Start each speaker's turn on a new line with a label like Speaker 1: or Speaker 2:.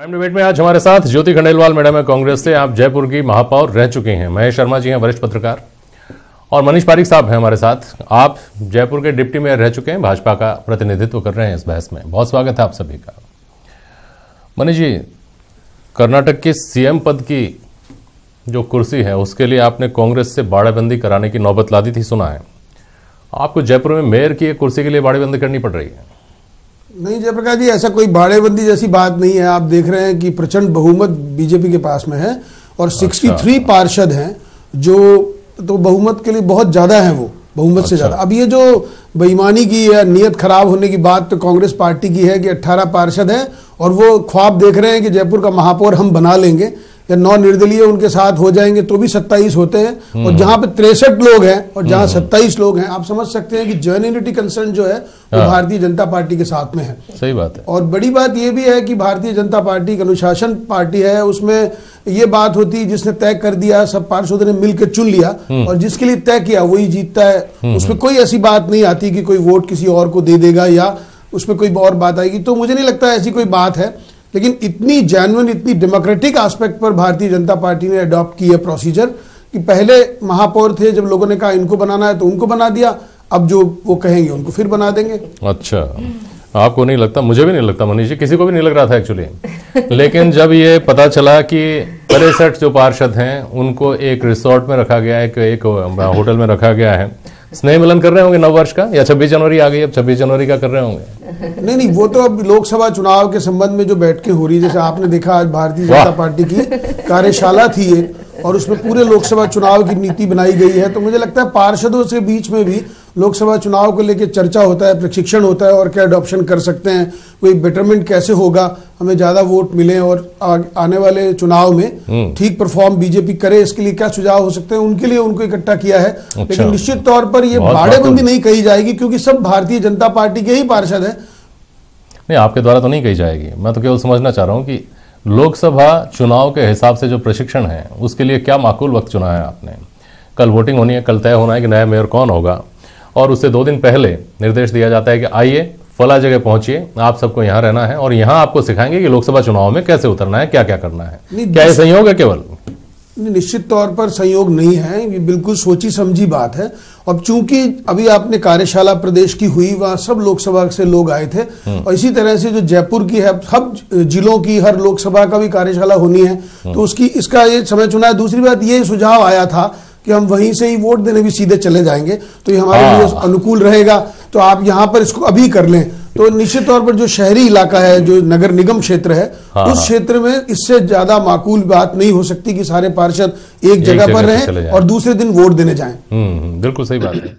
Speaker 1: Prime debate में आज हमारे साथ ज्योति खंडेलवाल मैडम है कांग्रेस से। आप जयपुर की महापौर रह चुकी हैं। महेश शर्मा जी हैं वरिष्ठ पत्रकार, और मनीष पारिक साहब हैं हमारे साथ। आप जयपुर के डिप्टी मेयर रह चुके हैं, भाजपा का प्रतिनिधित्व कर रहे हैं इस बहस में। बहुत स्वागत है आप सभी का। मनीष जी, कर्नाटक की सीएम पद की जो कुर्सी है उसके लिए आपने कांग्रेस से बाड़ेबंदी कराने की नौबत ला दी थी, सुना है। आपको जयपुर में मेयर की एक कुर्सी के लिए बाड़ेबंदी करनी पड़ रही है।
Speaker 2: नहीं जयप्रकाश जी, ऐसा कोई भाड़ेबंदी जैसी बात नहीं है। आप देख रहे हैं कि प्रचंड बहुमत बीजेपी के पास में है और 63 पार्षद हैं, जो तो बहुमत के लिए बहुत ज्यादा है, वो बहुमत से ज्यादा। अब ये जो बेईमानी की या नियत खराब होने की बात तो कांग्रेस पार्टी की है कि 18 पार्षद हैं और वो ख्वाब देख रहे हैं कि जयपुर का महापौर हम बना लेंगे या 9 निर्दलीय उनके साथ हो जाएंगे तो भी 27 होते हैं। और जहां पे 63 लोग हैं और जहां 27 लोग हैं, आप समझ सकते हैं कि जेन्युइनिटी कंसर्न जो है वो भारतीय जनता पार्टी के साथ में है।
Speaker 1: सही बात है।
Speaker 2: और बड़ी बात यह भी है कि भारतीय जनता पार्टी एक अनुशासन पार्टी है। उसमें ये बात होती है जिसने तय कर दिया, सब पार्षदों ने मिलकर चुन लिया और जिसके लिए तय किया वही जीतता है। उसमें कोई ऐसी बात नहीं आती कि कोई वोट किसी और को दे देगा या उसमें कोई और बात आएगी। तो मुझे नहीं लगता ऐसी कोई बात है। लेकिन इतनी जेन्युइन, इतनी डेमोक्रेटिक एस्पेक्ट पर भारतीय जनता पार्टी ने अडॉप्ट की है प्रोसीजर कि पहले महापौर थे, जब लोगों ने कहा इनको बनाना है तो उनको बना दिया, अब जो वो कहेंगे उनको फिर बना देंगे।
Speaker 1: अच्छा, आपको नहीं लगता? मुझे भी नहीं लगता मनीष जी, किसी को भी नहीं लग रहा था एक्चुअली। लेकिन जब ये पता चला कि 63 जो पार्षद हैं उनको एक रिसोर्ट में रखा गया है, एक होटल में रखा गया है, स्नेह मिलन कर रहे होंगे नव वर्ष का, या 26 जनवरी आ गई, अब 26 जनवरी का कर रहे होंगे?
Speaker 2: नहीं, वो तो अब लोकसभा चुनाव के संबंध में जो बैठकें हो रही है, जैसे आपने देखा आज भारतीय जनता पार्टी की कार्यशाला थी एक, और उसमें पूरे लोकसभा चुनाव की नीति बनाई गई है। तो मुझे लगता है पार्षदों से बीच में भी लोकसभा चुनाव को लेकर चर्चा होता है, प्रशिक्षण होता है, और क्या अडॉप्शन कर सकते हैं, कोई बेटरमेंट कैसे होगा, हमें ज्यादा वोट मिले और आने वाले चुनाव में ठीक परफॉर्म बीजेपी करे, इसके लिए क्या सुझाव हो सकते हैं, उनके लिए उनको इकट्ठा किया है। लेकिन निश्चित तौर पर यह बाड़ेबंदी नहीं कही जाएगी क्योंकि सब भारतीय जनता पार्टी के ही पार्षद है।
Speaker 1: नहीं, आपके द्वारा तो नहीं कही जाएगी। मैं तो केवल समझना चाह रहा हूँ कि लोकसभा चुनाव के हिसाब से जो प्रशिक्षण है उसके लिए क्या माकूल वक्त चुना है आपने? कल वोटिंग होनी है, कल तय होना है कि नया मेयर कौन होगा, और उससे 2 दिन पहले निर्देश दिया जाता है कि आइए फला जगह पहुंचिए, आप सबको यहाँ रहना है और यहाँ आपको सिखाएंगे कि लोकसभा चुनाव में कैसे उतरना है, क्या क्या करना है। क्या ये संयोग है केवल?
Speaker 2: निश्चित तौर पर संयोग नहीं है, ये बिल्कुल सोची समझी बात है। अब चूंकि अभी आपने कार्यशाला प्रदेश की हुई, वहां सब लोकसभा से लोग आए थे, और इसी तरह से जो जयपुर की है, सब जिलों की हर लोकसभा का भी कार्यशाला होनी है, तो उसकी इसका ये समय चुना है। दूसरी बात ये सुझाव आया था कि हम वहीं से ही वोट देने भी सीधे चले जाएंगे, तो ये हमारे लिए अनुकूल रहेगा, तो आप यहाँ पर इसको अभी कर लें। तो निश्चित तौर पर जो शहरी इलाका है, जो नगर निगम क्षेत्र है, उस क्षेत्र में इससे ज्यादा माकूल बात नहीं हो सकती कि सारे पार्षद एक जगह पर रहें और दूसरे दिन वोट देने जाएं।
Speaker 1: बिल्कुल सही बात है।